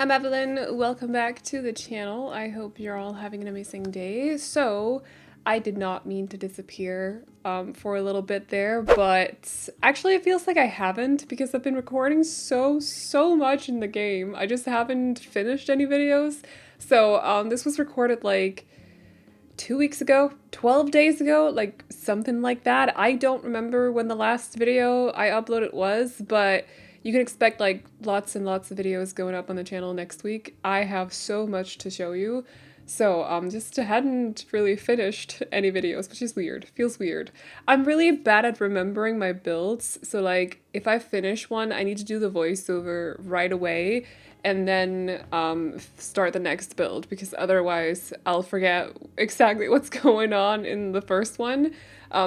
I'm Evelyn. Welcome back to the channel. I hope you're all having an amazing day. So, I did not mean to disappear for a little bit there, but actually it feels like I haven't because I've been recording so much in the game. I just haven't finished any videos. So, this was recorded like 2 weeks ago, 12 days ago, like something like that. I don't remember when the last video I uploaded was, but you can expect like lots and lots of videos going up on the channel next week. I have so much to show you. So just hadn't really finished any videos, which is weird. Feels weird. I'm really bad at remembering my builds. So like if I finish one, I need to do the voiceover right away and then start the next build because otherwise I'll forget exactly what's going on in the first one.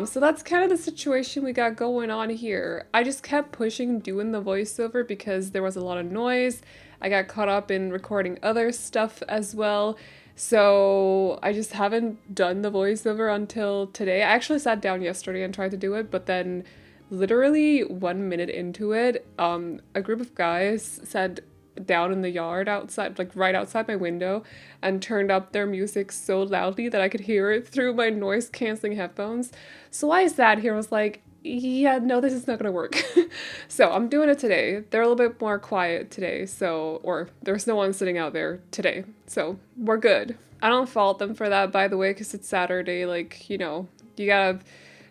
So that's kind of the situation we got going on here. I just kept pushing doing the voiceover because there was a lot of noise. I got caught up in recording other stuff as well. So I just haven't done the voiceover until today. I actually sat down yesterday and tried to do it, but then literally 1 minute into it, a group of guys sat down in the yard outside, like right outside my window, and turned up their music so loudly that I could hear it through my noise canceling headphones. So I sat here and was like, yeah, no, this is not gonna work. So I'm doing it today. They're a little bit more quiet today, or there's no one sitting out there today, so we're good. I don't fault them for that, by the way, because it's Saturday, like, you know, you gotta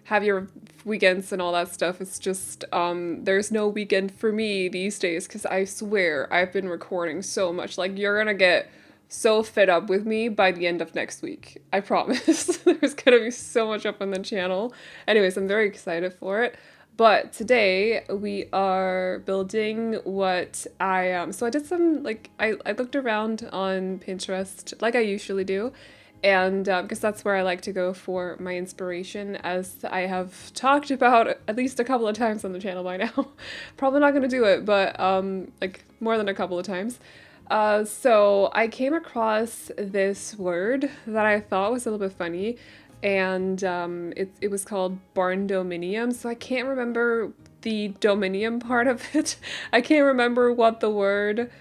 have your weekends and all that stuff. It's just, there's no weekend for me these days, because I swear I've been recording so much. Like, you're gonna get so fed up with me by the end of next week. I promise. There's gonna be so much up on the channel. Anyways, I'm very excited for it. But today we are building what so I did some, like, I looked around on Pinterest like I usually do. And because that's where I like to go for my inspiration, as I have talked about at least a couple of times on the channel by now. Probably not going to do it, but like more than a couple of times. So I came across this word that I thought was a little bit funny, and it was called Barndominium. So I can't remember the dominium part of it. I can't remember what the word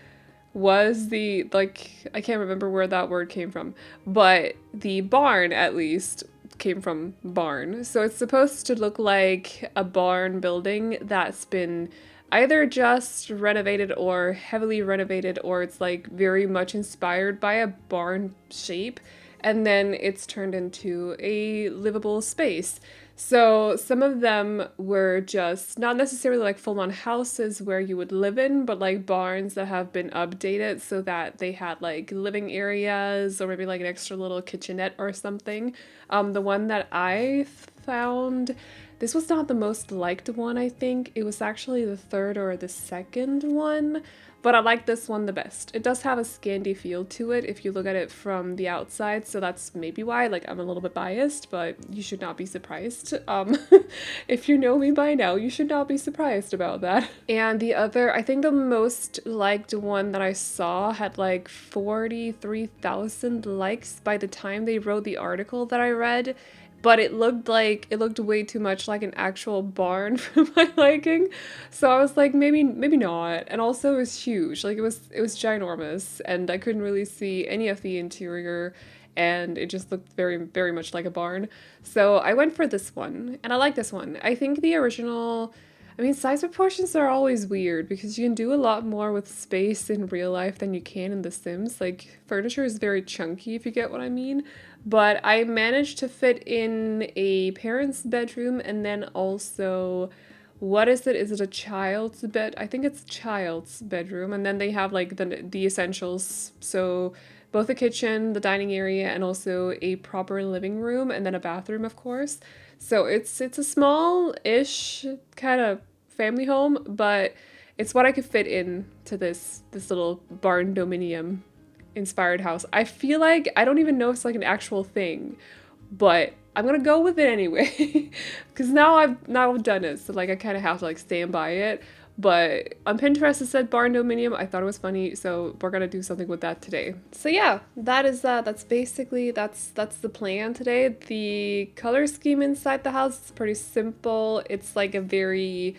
was, I can't remember where that word came from, but the barn at least came from barn. So it's supposed to look like a barn building that's been either just renovated or heavily renovated, or it's like very much inspired by a barn shape, and then it's turned into a livable space. So some of them were just not necessarily like full-on houses where you would live in, but like barns that have been updated so that they had like living areas or maybe like an extra little kitchenette or something. The one that I found, this was not the most liked one, I think. It was actually the third or the second one, but I like this one the best. It does have a Scandi feel to it if you look at it from the outside, so that's maybe why, like, I'm a little bit biased, but you should not be surprised. If you know me by now, you should not be surprised about that. And the other, I think the most liked one that I saw had like 43,000 likes by the time they wrote the article that I read. But it looked way too much like an actual barn for my liking. So I was like, maybe not. And also it was huge. Like it was ginormous, and I couldn't really see any of the interior, and it just looked very much like a barn. So I went for this one, and I like this one. I think the original, I mean, size proportions are always weird because you can do a lot more with space in real life than you can in The Sims. Like, furniture is very chunky, if you get what I mean. But I managed to fit in a parent's bedroom, and then also, what is it? Is it a child's bed? I think it's a child's bedroom. And then they have like the essentials. So both the kitchen, the dining area, and also a proper living room, and then a bathroom, of course. So it's a small-ish kind of family home, but it's what I could fit in to this little Barndominium inspired house. I feel like, I don't even know if it's like an actual thing, but I'm gonna go with it anyway because now I've done it, so like I kind of have to like stand by it. But on Pinterest it said Barndominium. I thought it was funny, so we're gonna do something with that today. So yeah, that is that's basically that's the plan today. The color scheme inside the house is pretty simple. It's like a very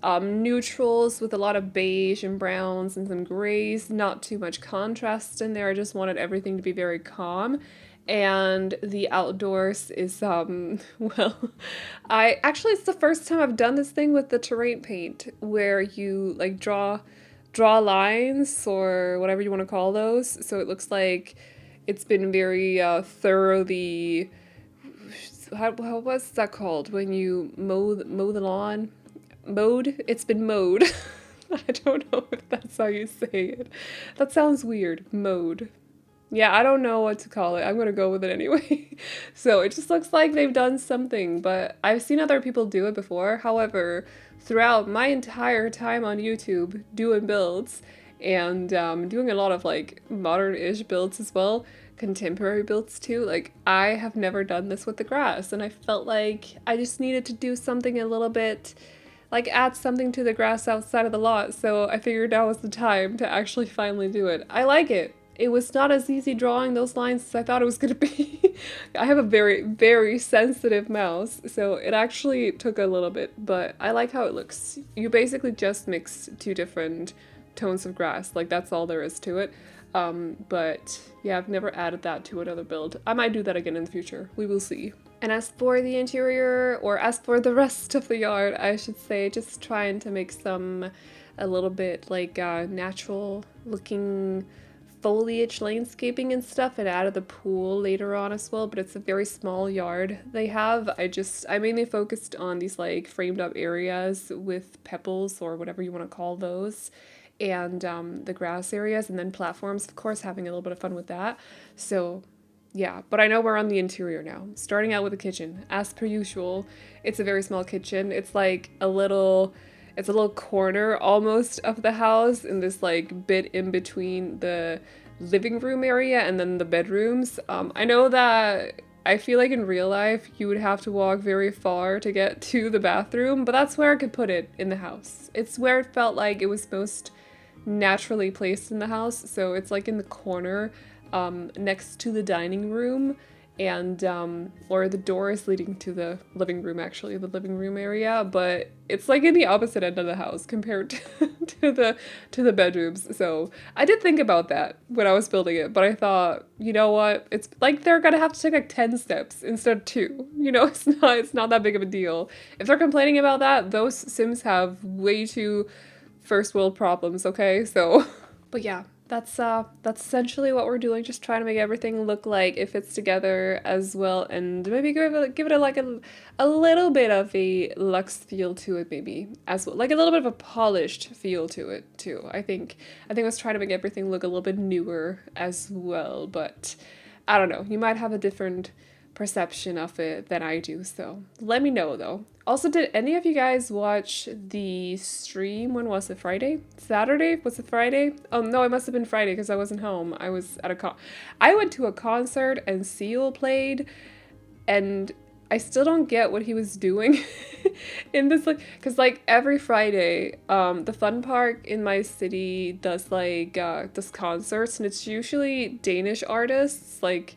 neutrals with a lot of beige and browns and some grays, not too much contrast in there. I just wanted everything to be very calm. And the outdoors is, well, it's the first time I've done this thing with the terrain paint where you like draw lines or whatever you want to call those. So it looks like it's been very thoroughly, what's that called when you mow the lawn? Mowed? It's been mowed. I don't know if that's how you say it. That sounds weird. Mowed. Yeah, I don't know what to call it. I'm gonna go with it anyway. So it just looks like they've done something, but I've seen other people do it before. However, throughout my entire time on YouTube doing builds and doing a lot of like modern-ish builds as well, contemporary builds too, like I have never done this with the grass, and I felt like I just needed to do something a little bit, like add something to the grass outside of the lot, so I figured now was the time to actually finally do it. I like it. It was not as easy drawing those lines as I thought it was gonna be. I have a very, very sensitive mouse, so it actually took a little bit, but I like how it looks. You basically just mix two different tones of grass, like that's all there is to it. But yeah, I've never added that to another build. I might do that again in the future. We will see. And as for the interior, or as for the rest of the yard, I should say, just trying to make some a little bit like natural looking foliage landscaping and stuff, and added the pool later on as well, but it's a very small yard they have. I mainly focused on these like framed up areas with pebbles or whatever you want to call those, and the grass areas, and then platforms, of course, having a little bit of fun with that. So yeah, but I know we're on the interior now. Starting out with the kitchen, as per usual. It's a very small kitchen. It's like a little corner almost of the house in this like bit in between the living room area and then the bedrooms. I know that I feel like in real life you would have to walk very far to get to the bathroom, but that's where I could put it in the house. It's where it felt like it was most naturally placed in the house, so it's like in the corner next to the dining room, and or the door is leading to the living room, actually, the living room area, but it's like in the opposite end of the house compared to the bedrooms. So I did think about that when I was building it, but I thought, you know what, it's like they're gonna have to take like 10 steps instead of 2. You know, it's not that big of a deal. If they're complaining about that, those Sims have way too first world problems, okay? So but yeah, that's essentially what we're doing, just trying to make everything look like it fits together as well, and maybe give it a little bit of a luxe feel to it, maybe as well, like a little bit of a polished feel to it too. I think I was trying to make everything look a little bit newer as well, but I don't know, you might have a different perception of it than I do, so let me know though. Also, did any of you guys watch the stream? When was it? Friday? Saturday? Was it Friday? Oh no, it must have been Friday because I wasn't home. I was at I went to a concert and Seal played, and I still don't get what he was doing in this, like, because like every Friday, the fun park in my city does like does concerts, and it's usually Danish artists. Like,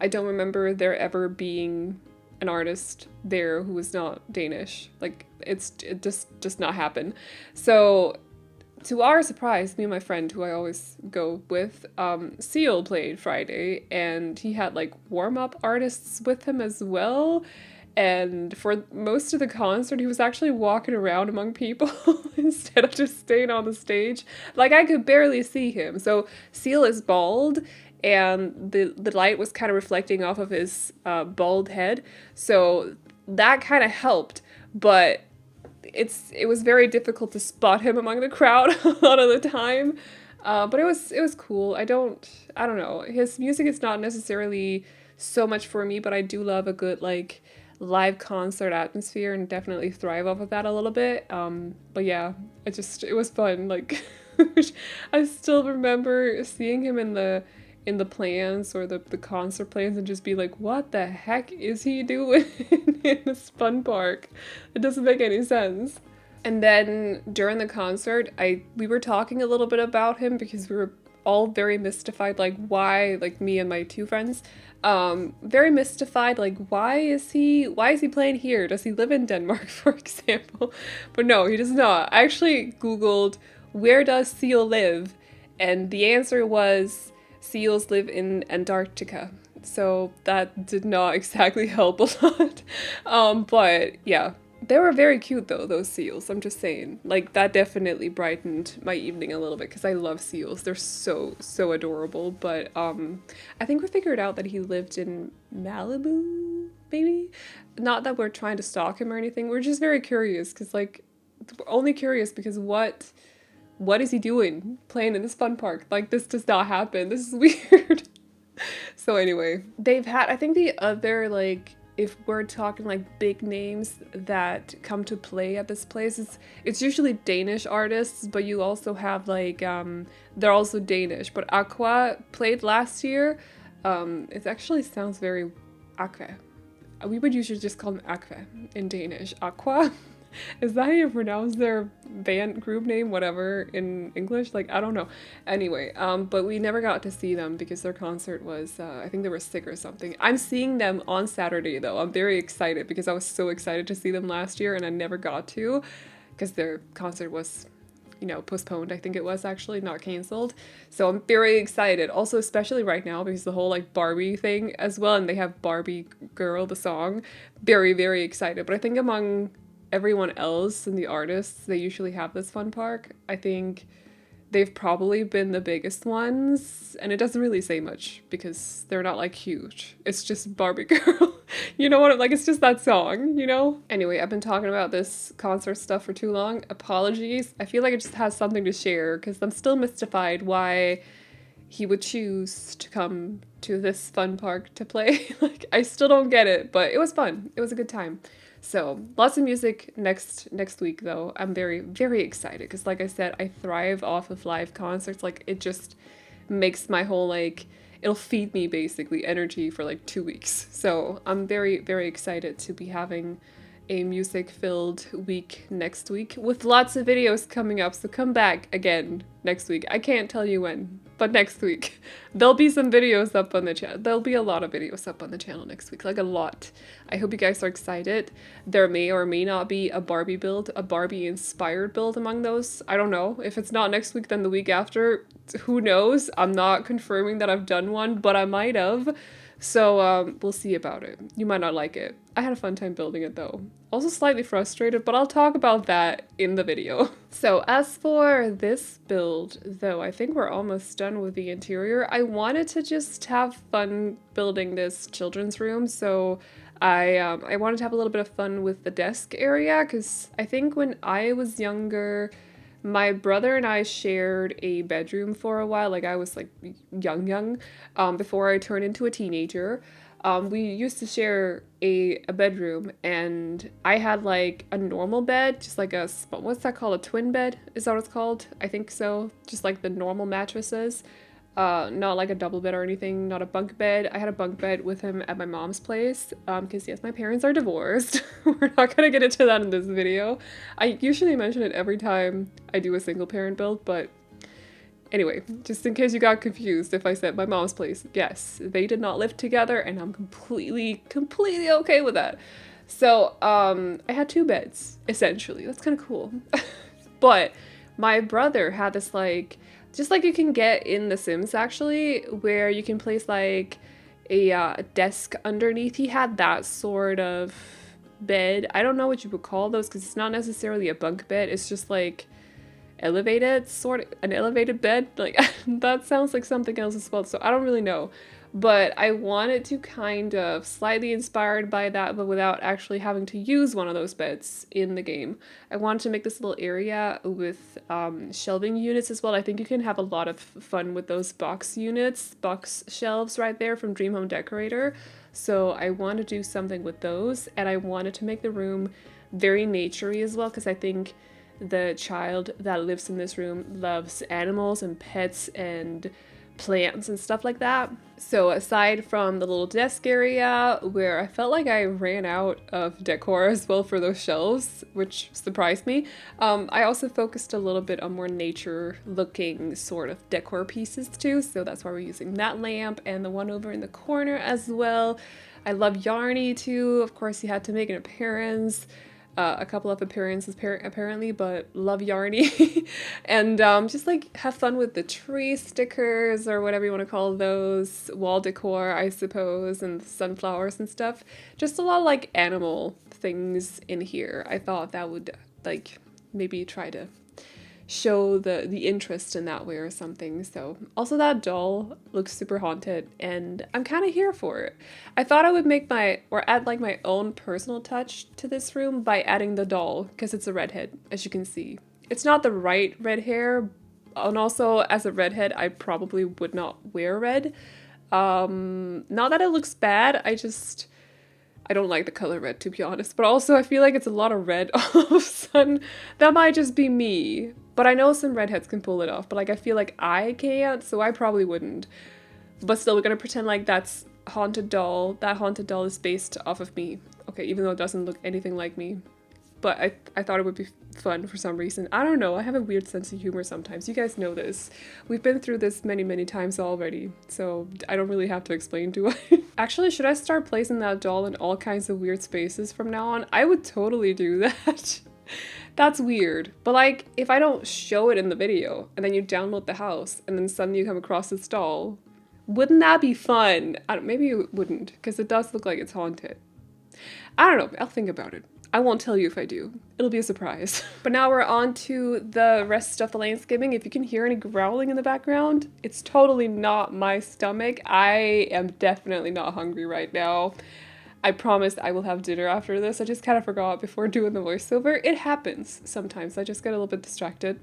I don't remember there ever being an artist there who was not Danish. Like, it just does not happen. So to our surprise, me and my friend who I always go with, Seal played Friday, and he had like warm-up artists with him as well. And for most of the concert, he was actually walking around among people instead of just staying on the stage. Like, I could barely see him. So Seal is bald, and the light was kind of reflecting off of his bald head, so that kind of helped, but it was very difficult to spot him among the crowd a lot of the time, but it was cool. I don't know, his music is not necessarily so much for me, but I do love a good like live concert atmosphere and definitely thrive off of that a little bit. But yeah, it was fun. Like, I still remember seeing him in the plans or the concert plans and just be like, what the heck is he doing in this fun park? It doesn't make any sense. And then during the concert, we were talking a little bit about him because we were all very mystified, like why, like me and my two friends, very mystified, like why is he playing here? Does he live in Denmark, for example? But no, he does not. I actually Googled, where does seal live? And the answer was, seals live in Antarctica. So that did not exactly help a lot. But yeah, they were very cute though, those seals. I'm just saying. Like, that definitely brightened my evening a little bit because I love seals. They're so, so adorable. But I think we figured out that he lived in Malibu, maybe? Not that we're trying to stalk him or anything. We're just very curious because, like, we're only curious because what is he doing playing in this fun park? Like, this does not happen. This is weird. So anyway, they've had, I think the other, like, if we're talking like big names that come to play at this place, it's usually Danish artists, but you also have like, they're also Danish, but Aqua played last year. It actually sounds very Aqua. We would usually just call them Aqua in Danish. Aqua? Is that how you pronounce their band group name, whatever, in English? Like, I don't know. Anyway, but we never got to see them because their concert was, I think they were sick or something. I'm seeing them on Saturday though. I'm very excited because I was so excited to see them last year and I never got to because their concert was, you know, postponed. I think it was actually, not canceled. So I'm very excited. Also, especially right now because the whole like Barbie thing as well, and they have Barbie Girl, the song. Very, very excited. But I think among everyone else and the artists they usually have this fun park, I think they've probably been the biggest ones, and it doesn't really say much because they're not like huge. It's just Barbie Girl. You know what? Like, it's just that song, you know? Anyway, I've been talking about this concert stuff for too long. Apologies. I feel like it just has something to share because I'm still mystified why he would choose to come to this fun park to play. Like, I still don't get it, but it was fun. It was a good time. So lots of music next week though. I'm very, very excited because like I said, I thrive off of live concerts. Like, it just makes my whole, like, it'll feed me basically energy for like 2 weeks. So I'm very, very excited to be having a music-filled week next week with lots of videos coming up. So come back again next week. I can't tell you when, but next week. There'll be some videos up on the channel. There'll be a lot of videos up on the channel next week, like a lot. I hope you guys are excited. There may or may not be a Barbie build, a Barbie-inspired build among those. I don't know. If it's not next week, then the week after. Who knows? I'm not confirming that I've done one, but I might have. So we'll see about it. You might not like it. I had a fun time building it though. Also slightly frustrated, but I'll talk about that in the video. So as for this build though, I think we're almost done with the interior. I wanted to just have fun building this children's room, so I wanted to have a little bit of fun with the desk area because I think when I was younger, my brother and I shared a bedroom for a while. Like, I was like young, before I turned into a teenager. We used to share a bedroom, and I had like a normal bed, just like a, what's that called? A twin bed? Is that what it's called? I think so. Just like the normal mattresses. Not like a double bed or anything, not a bunk bed. I had a bunk bed with him at my mom's place, because yes, my parents are divorced. We're not gonna get into that in this video. I usually mention it every time I do a single parent build, but anyway, just in case you got confused if I said my mom's place, yes, they did not live together, and I'm completely okay with that. So, I had 2 beds, essentially. That's kind of cool. But my brother had this, like, just like you can get in The Sims, actually, where you can place, like, a desk underneath. He had that sort of bed. I don't know what you would call those, because it's not necessarily a bunk bed. It's just, like, elevated, sort of, an elevated bed. Like, that sounds like something else as well, so I don't really know. But I wanted to kind of slightly inspired by that, but without actually having to use one of those beds in the game. I wanted to make this little area with shelving units as well. I think you can have a lot of fun with those box units, box shelves right there from Dream Home Decorator. So I want to do something with those, and I wanted to make the room very naturey as well, because I think the child that lives in this room loves animals and pets and plants and stuff like that. So aside from the little desk area where I felt like I ran out of decor as well for those shelves, which surprised me, I also focused a little bit on more nature looking sort of decor pieces too. So that's why we're using that lamp and the one over in the corner as well. I love Yarny too. Of course, he had to make an appearance. A couple of appearances apparently, but love Yarny. And just like have fun with the tree stickers or whatever you want to call those, wall decor I suppose, and sunflowers and stuff. Just a lot of like animal things in here. I thought that would like maybe try to show the interest in that way or something. So also that doll looks super haunted and I'm kind of here for it. I thought I would make add like my own personal touch to this room by adding the doll because it's a redhead, as you can see. It's not the right red hair, and also as a redhead I probably would not wear red. Not that it looks bad, I don't like the color red, to be honest, but also I feel like it's a lot of red all of a sudden. That might just be me, but I know some redheads can pull it off, but like I feel like I can't, so I probably wouldn't. But still, we're gonna pretend like that's haunted doll. That haunted doll is based off of me. Okay, even though it doesn't look anything like me. But I thought it would be fun for some reason. I don't know, I have a weird sense of humor sometimes. You guys know this. We've been through this many, many times already, so I don't really have to explain to it. Actually, should I start placing that doll in all kinds of weird spaces from now on? I would totally do that. That's weird. But like, if I don't show it in the video, and then you download the house, and then suddenly you come across this doll, wouldn't that be fun? Maybe it wouldn't, because it does look like it's haunted. I don't know, I'll think about it. I won't tell you if I do. It'll be a surprise. But now we're on to the rest of the landscaping. If you can hear any growling in the background, it's totally not my stomach. I am definitely not hungry right now. I promised I will have dinner after this. I just kind of forgot before doing the voiceover. It happens sometimes. I just get a little bit distracted.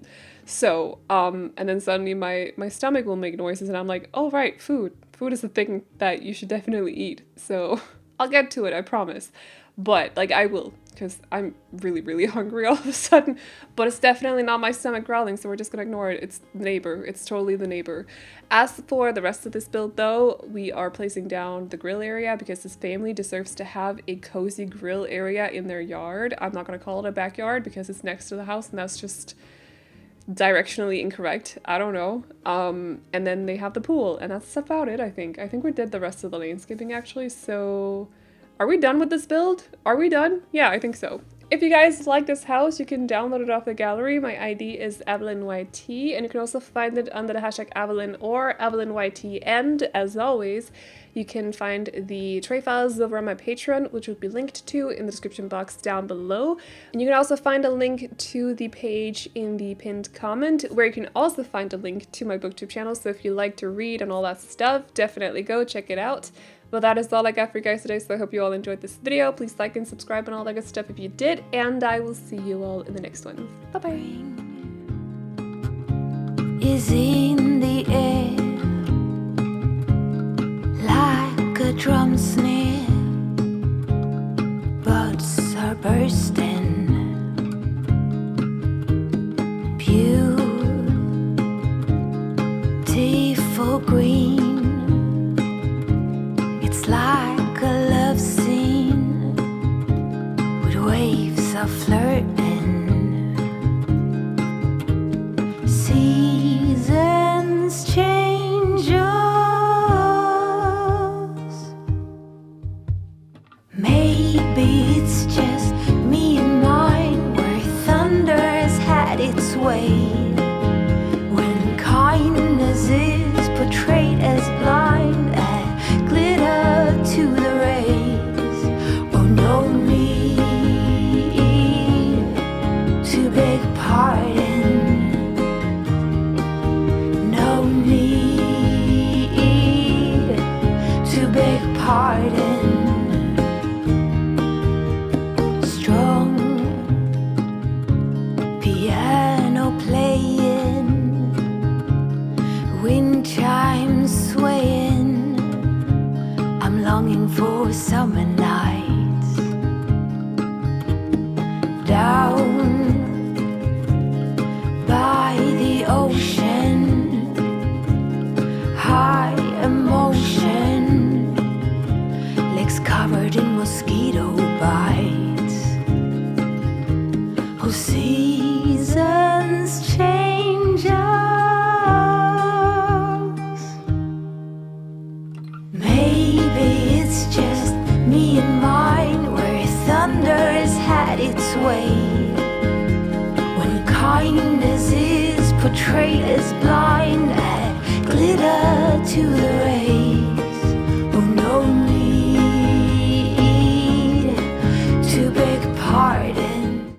So, and then suddenly my stomach will make noises and I'm like, oh right, food. Food is a thing that you should definitely eat. So I'll get to it, I promise. But like I will, because I'm really, really hungry all of a sudden. But it's definitely not my stomach growling, so we're just gonna ignore it. It's the neighbor. It's totally the neighbor. As for the rest of this build though, we are placing down the grill area because this family deserves to have a cozy grill area in their yard. I'm not gonna call it a backyard because it's next to the house and that's just directionally incorrect. I don't know. And then they have the pool and that's about it, I think. I think we did the rest of the landscaping actually, so are we done with this build? Are we done? Yeah, I think so. If you guys like this house, you can download it off the gallery. My ID is AvelineYT, and you can also find it under the hashtag Aveline or AvelineYT. And as always, you can find the tray files over on my Patreon, which will be linked to in the description box down below. And you can also find a link to the page in the pinned comment, where you can also find a link to my booktube channel. So if you like to read and all that stuff, definitely go check it out. But that is all I got for you guys today, so I hope you all enjoyed this video. Please like and subscribe and all that good stuff if you did, and I will see you all in the next one. Bye-bye. Is in the air like a drum snare, buds are bursting, beautiful green. Like a love scene with waves of flirting. Seasons change us. Maybe it's just me and mine, where thunder has had its way, when kindness is portrayed as blind, to the rays. Oh, no need to beg pardon, no need to beg pardon. blindness is portrayed as blind.